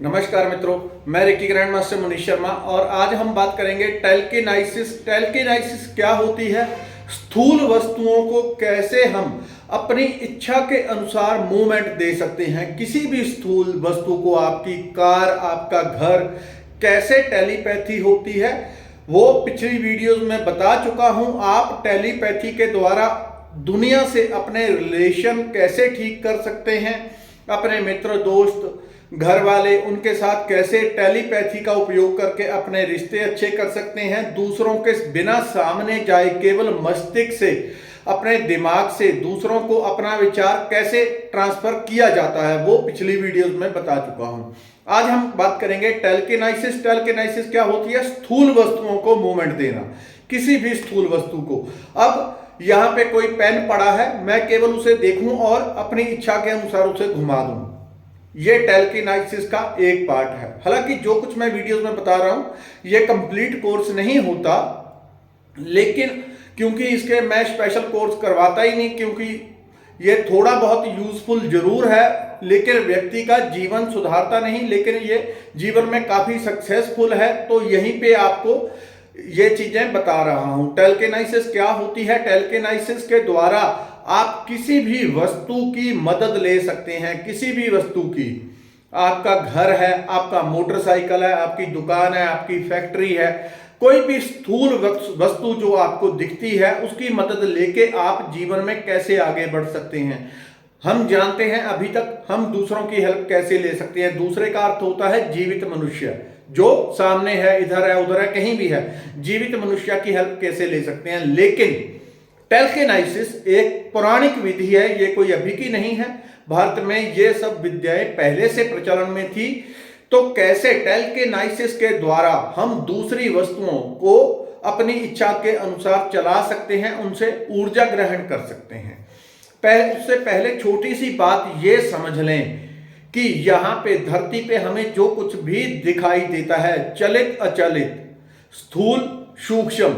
नमस्कार मित्रों, मैं Ricky grand master Manish Sharma और आज हम बात करेंगे टेलकिनाइसिस। टेलकिनाइसिस क्या होती है, स्थूल वस्तुओं को कैसे हम अपनी इच्छा के अनुसार मूवमेंट दे सकते हैं। किसी भी स्थूल वस्तु को, आपकी कार, आपका घर, कैसे टेलीपैथी होती है वो पिछली वीडियोस में बता चुका हूं। आप टेलीपैथी के द्वारा दुनिया से अपने रिलेशन कैसे ठीक कर सकते हैं, अपने मित्र, दोस्त, घर वाले, उनके साथ कैसे टेलीपैथी का उपयोग करके अपने रिश्ते अच्छे कर सकते हैं। दूसरों के बिना सामने जाए केवल मस्तिष्क से, अपने दिमाग से दूसरों को अपना विचार कैसे ट्रांसफर किया जाता है वो पिछली वीडियोस में बता चुका हूं। आज हम बात करेंगे टेलकिनाइसिस। टेलकिनाइसिस क्या होती है? स्थूल वस्तुओं को मूवमेंट देना, किसी भी स्थूल वस्तु को। अब यहां पे कोई पेन पड़ा है, मैं केवल उसे देखूं और अपनी इच्छा के अनुसार उसे घुमा दूं, ये टेलकिनाइसिस का एक पार्ट है। हालांकि जो कुछ मैं वीडियोस में बता रहा हूं ये कंप्लीट कोर्स नहीं होता, लेकिन क्योंकि इसके मैं स्पेशल कोर्स करवाता ही नहीं, क्योंकि ये थोड़ा बहुत यूजफुल जरूर है लेकिन व्यक्ति का जीवन सुधारता नहीं, लेकिन ये जीवन में काफी सक्सेसफुल है। तो यहीं पे आपको ये चीजें बता रहा हूं। टेलकिनाइसिस क्या होती है? टेलकिनाइसिस के द्वारा आप किसी भी वस्तु की मदद ले सकते हैं, किसी भी वस्तु की। आपका घर है, आपका मोटरसाइकिल है, आपकी दुकान है, आपकी फैक्ट्री है, कोई भी स्थूल वस्तु जो आपको दिखती है उसकी मदद लेके आप जीवन में कैसे आगे बढ़ सकते हैं। हम जानते हैं अभी तक हम दूसरों की हेल्प कैसे ले सकते हैं। दूसरे का अर्थ होता है जीवित मनुष्य, जो सामने है, इधर है, उधर है, कहीं भी है। जीवित मनुष्य की हेल्प कैसे ले सकते हैं। लेकिन टेलकिनाइसिस एक पौराणिक विधि है, ये कोई अभी की नहीं है। भारत में ये सब विद्याएं पहले से प्रचलन में थी। तो कैसे टेलकिनाइसिस के द्वारा हम दूसरी वस्तुओं को अपनी इच्छा के अनुसार चला सकते हैं, उनसे ऊर्जा ग्रहण कर सकते हैं। उससे पहले छोटी सी बात ये समझ लें कि यहां पे धरती पे हमें जो कुछ भी दिखाई देता है, चलित अचलित, स्थूल सूक्ष्म,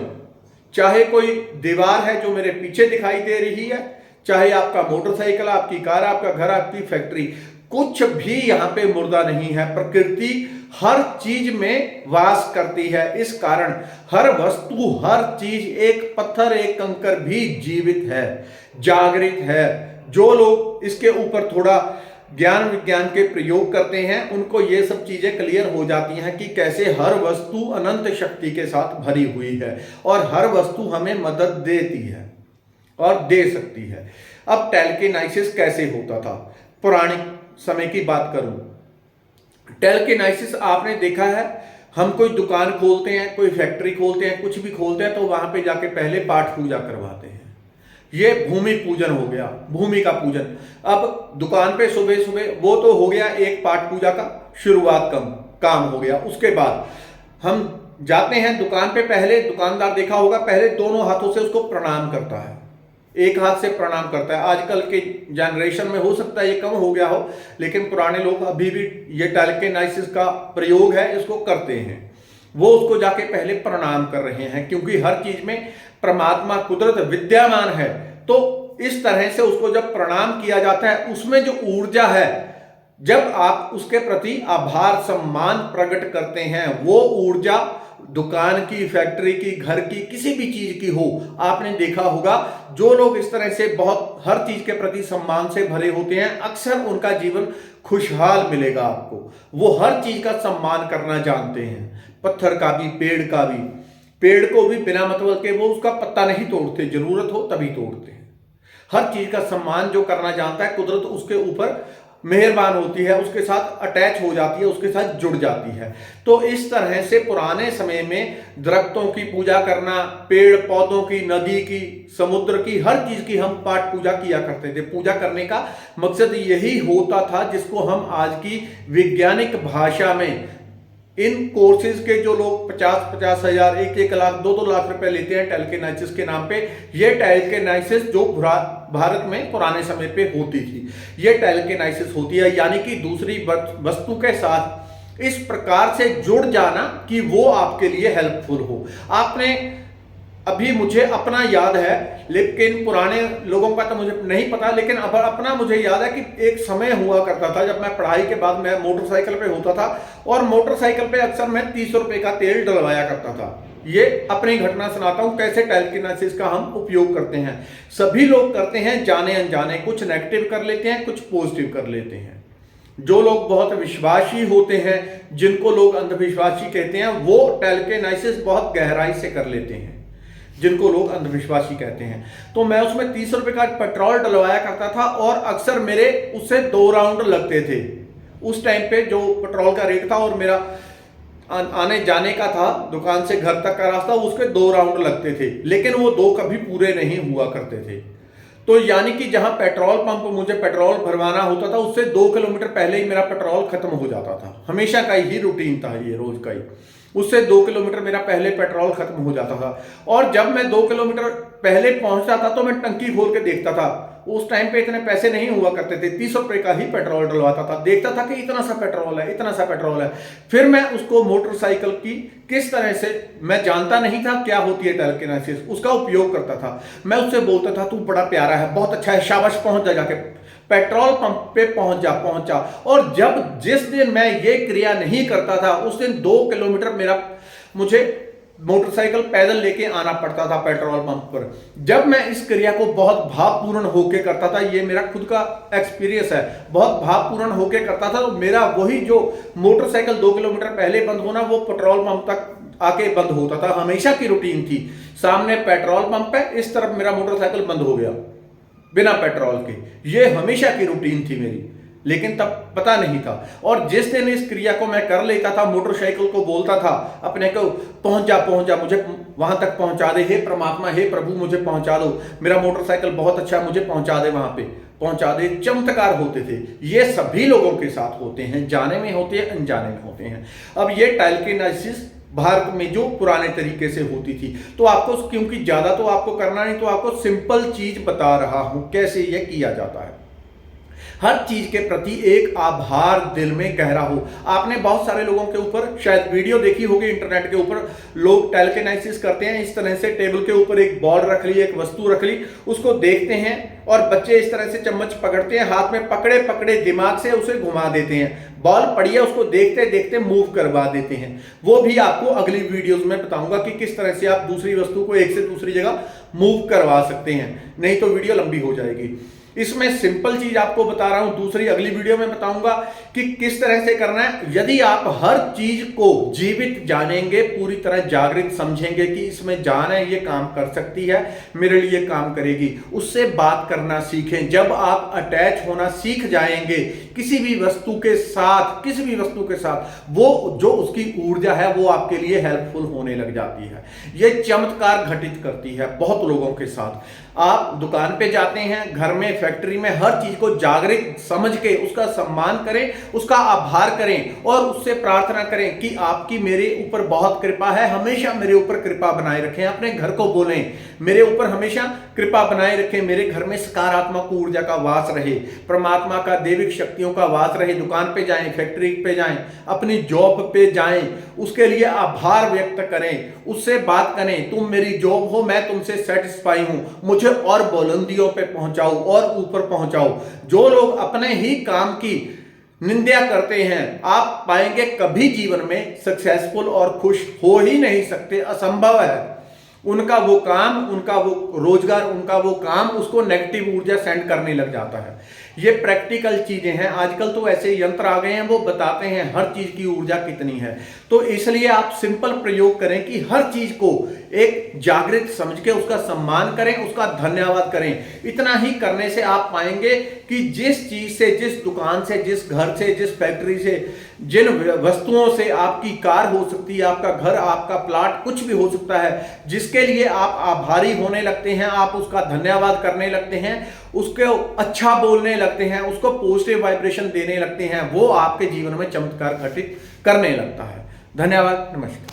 चाहे कोई दीवार है जो मेरे पीछे दिखाई दे रही है, चाहे आपका मोटरसाइकिल, आपकी कार, आपका घर, आपकी फैक्ट्री, कुछ भी यहां पे मुर्दा नहीं है। प्रकृति हर चीज में वास करती है। इस कारण हर वस्तु, हर चीज, एक पत्थर, एक कंकर भी जीवित है, जागृत है। जो लोग इसके ऊपर थोड़ा ज्ञान विज्ञान के प्रयोग करते हैं उनको ये सब चीजें क्लियर हो जाती हैं कि कैसे हर वस्तु अनंत शक्ति के साथ भरी हुई है और हर वस्तु हमें मदद देती है और दे सकती है। अब टेलकिनाइसिस कैसे होता था? पौराणिक समय की बात करूं, टेलकिनाइसिस आपने देखा है, हम कोई दुकान खोलते हैं, कोई फैक्ट्री खोलते हैं, कुछ भी खोलते हैं तो वहां पे जाके पहले पाठ पूजा करवाते हैं। ये भूमि पूजन हो गया, भूमि का पूजन। अब दुकान पे सुबह सुबह वो तो हो गया, एक पाठ पूजा का शुरुआत काम हो गया। उसके बाद हम जाते हैं दुकान पे, पहले दुकानदार देखा होगा पहले दोनों हाथों से उसको प्रणाम करता है, एक हाथ से प्रणाम करता है। आजकल के जनरेशन में हो सकता है ये कम हो गया हो, लेकिन पुराने लोग अभी भी ये टेलकिनाइसिस का प्रयोग है, इसको करते हैं। वो उसको जाके पहले प्रणाम कर रहे हैं, क्योंकि हर चीज में परमात्मा, कुदरत विद्यमान है। तो इस तरह से उसको जब प्रणाम किया जाता है, उसमें जो ऊर्जा है, जब आप उसके प्रति आभार, सम्मान प्रकट करते हैं, वो ऊर्जा दुकान की, फैक्ट्री की, घर की, किसी भी चीज की हो, आपने देखा होगा जो लोग इस तरह से बहुत हर चीज के प्रति सम्मान से भरे होते हैं, अक्सर उनका जीवन खुशहाल मिलेगा आपको। वो हर चीज का सम्मान करना जानते हैं, पत्थर का भी, पेड़ का भी। पेड़ को भी बिना मतलब के वो उसका पत्ता नहीं तोड़ते, जरूरत हो तभी तोड़ते हैं। हर चीज का सम्मान जो करना जानता है, कुदरत उसके ऊपर मेहरबान होती है, उसके साथ अटैच हो जाती है, उसके साथ जुड़ जाती है। तो इस तरह से पुराने समय में दरख्तों की पूजा करना, पेड़ पौधों की, नदी की, समुद्र की, हर चीज की हम पाठ पूजा किया करते थे। पूजा करने का मकसद यही होता था, जिसको हम आज की वैज्ञानिक भाषा में, इन कोर्सेज के जो लोग 50-50 हजार, 1-1 लाख, 2-2 लाख रुपए लेते हैं टेलकिनाइसिस के नाम पे, ये टेलकिनाइसिस जो भारत में पुराने समय पे होती थी, ये टेलकिनाइसिस होती है। यानी कि दूसरी वस्तु के साथ इस प्रकार से जुड़ जाना कि वो आपके लिए हेल्पफुल हो। आपने अभी मुझे अपना याद है, लेकिन पुराने लोगों का तो मुझे नहीं पता, लेकिन अब अपना मुझे याद है कि एक समय हुआ करता था जब मैं पढ़ाई के बाद मैं मोटरसाइकिल पे होता था और मोटरसाइकिल पे अक्सर मैं 30 रुपए का तेल डलवाया करता था। ये अपनी घटना सुनाता हूं कैसे टेलकिनेसिस का हम उपयोग करते हैं। सभी लोग करते हैं जाने अनजाने, कुछ नेगेटिव कर लेते हैं, कुछ पॉजिटिव कर लेते हैं। जो लोग बहुत विश्वासी होते हैं, जिनको लोग अंधविश्वासी कहते हैं, वो टेलकिनेसिस बहुत गहराई से कर लेते हैं, जिनको लोग अंधविश्वासी कहते हैं। तो मैं उसमें 30 रुपए का पेट्रोल डलवाया करता था और अक्सर मेरे उससे 2 राउंड लगते थे। उस टाइम पे जो पेट्रोल का रेट था और मेरा आने जाने का था दुकान से घर तक का रास्ता, उसके 2 राउंड लगते थे, लेकिन वो 2 कभी पूरे नहीं हुआ करते थे। तो यानी कि जहां पेट्रोल पंप मुझे पेट्रोल भरवाना होता था उससे 2 किलोमीटर पहले ही मेरा पेट्रोल खत्म हो जाता था। हमेशा का ही रूटीन था ये, रोज का ही। उससे 2 किलोमीटर मेरा पहले पेट्रोल खत्म हो जाता था और जब मैं 2 किलोमीटर पहले पहुंचता था तो मैं टंकी खोल के देखता था। उस टाइम पे इतने पैसे नहीं हुआ करते थे, 30 रुपए का ही पेट्रोल डलवाता था। देखता था कि इतना सा पेट्रोल है, इतना सा पेट्रोल है। फिर मैं उसको मोटरसाइकिल की किस तरह से, मैं जानता नहीं था क्या होती है टेलकिनेसिस, उसका उपयोग करता था। मैं उससे बोलता था तू बड़ा प्यारा है, बहुत अच्छा है, शाबाश, पहुंच जा, जाके पेट्रोल पंप पे पहुंच जा। और जब जिस दिन मैं ये क्रिया नहीं करता था उस दिन 2 किलोमीटर मुझे मोटरसाइकिल पैदल लेके आना पड़ता था पेट्रोल पंप पर। जब मैं इस क्रिया को बहुत भावपूर्ण होके करता था, ये मेरा खुद का एक्सपीरियंस है, बहुत भावपूर्ण होके करता था, तो मेरा वही जो मोटरसाइकिल 2 किलोमीटर पहले बंद होना वो पेट्रोल पंप तक आके बंद होता था। हमेशा की रूटीन थी। सामने पेट्रोल पंप है, इस तरफ मेरा मोटरसाइकिल बंद हो गया बिना पेट्रोल के। ये हमेशा की रूटीन थी मेरी, लेकिन तब पता नहीं था। और जिस दिन इस क्रिया को मैं कर लेता था, मोटरसाइकिल को बोलता था अपने को, पहुंच जा, मुझे वहां तक पहुंचा दे, हे परमात्मा, हे प्रभु, मुझे पहुंचा दो, मेरा मोटरसाइकिल बहुत अच्छा, मुझे पहुंचा दे, वहां पे पहुंचा दे। चमत्कार होते थे। ये सभी लोगों के साथ होते हैं, जाने में होते हैं, अनजाने में होते हैं। अब ये टेलकिनेसिस भारत में जो पुराने तरीके से होती थी, तो आपको, क्योंकि ज्यादा तो आपको करना नहीं, तो आपको सिंपल चीज बता रहा हूं कैसे यह किया जाता है। हर चीज के प्रति एक आभार दिल में गहरा हो। आपने बहुत सारे लोगों के ऊपर शायद वीडियो देखी होगी इंटरनेट के ऊपर, लोग टेलकिनेसिस करते हैं इस तरह से, टेबल के ऊपर एक बॉल रख ली, एक वस्तु रख ली, उसको देखते हैं और बच्चे इस तरह से चम्मच पकड़ते हैं, हाथ में पकड़े पकड़े दिमाग से उसे घुमा देते हैं। बॉल पड़ी है, उसको देखते देखते मूव करवा देते हैं। वो भी आपको अगली वीडियोस में बताऊंगा कि किस तरह से आप दूसरी वस्तु को एक से दूसरी जगह मूव करवा सकते हैं, नहीं तो वीडियो लंबी हो जाएगी। इसमें सिंपल चीज आपको बता रहा हूं, दूसरी अगली वीडियो में बताऊंगा कि किस तरह से करना है। यदि आप हर चीज को जीवित जानेंगे, पूरी तरह जागृत समझेंगे कि इसमें जान है, ये काम कर सकती है, मेरे लिए काम करेगी, उससे बात करना सीखें। जब आप अटैच होना सीख जाएंगे किसी भी वस्तु के साथ, किसी भी वस्तु के साथ, वो जो उसकी ऊर्जा है वो आपके लिए हेल्पफुल होने लग जाती है। ये चमत्कार घटित करती है बहुत लोगों के साथ। आप दुकान पे जाते हैं, घर में, फैक्ट्री में, हर चीज को जागृत समझ के उसका सम्मान करें, उसका आभार करें और उससे प्रार्थना करें कि आपकी मेरे ऊपर बहुत कृपा है, हमेशा मेरे ऊपर कृपा बनाए रखें। अपने घर को बोलें, मेरे ऊपर हमेशा कृपा बनाए रखें, मेरे घर में सकारात्मक ऊर्जा का वास रहे, परमात्मा का, दैविक शक्तियों का वास रहे। दुकान पे जाएं, फैक्ट्री पे जाएं, अपनी जॉब पे जाएं, उसके लिए आभार व्यक्त करें, उससे बात करें, तुम मेरी जॉब हो, मैं तुमसे सेटिस्फाई हूं, मुझे और बुलंदियों पे पहुंचाओ और ऊपर पहुंचाओ। जो लोग अपने ही काम की निंदा करते हैं, आप पाएंगे कभी जीवन में सक्सेसफुल और खुश हो ही नहीं सकते, असंभव है। उनका वो काम, उनका वो रोजगार, उनका वो काम उसको नेगेटिव ऊर्जा सेंड करने लग जाता है। ये प्रैक्टिकल चीजें हैं। आजकल तो ऐसे यंत्र आ गए हैं, वो बताते हैं हर चीज की ऊर्जा कितनी है। तो इसलिए आप सिंपल प्रयोग करें कि हर चीज को एक जागृत समझ के उसका सम्मान करें, उसका धन्यवाद करें। इतना ही करने से आप पाएंगे कि जिस चीज से, जिस दुकान से, जिस घर से, जिस फैक्ट्री से, जिन वस्तुओं से आपकी कार हो सकती है, आपका घर, आपका प्लाट, कुछ भी हो सकता है, जिसके लिए आप आभारी होने लगते हैं, आप उसका धन्यवाद करने लगते हैं, उसको अच्छा बोलने लगते हैं, उसको पॉजिटिव वाइब्रेशन देने लगते हैं, वो आपके जीवन में चमत्कार घटित करने लगता है। धन्यवाद, नमस्कार।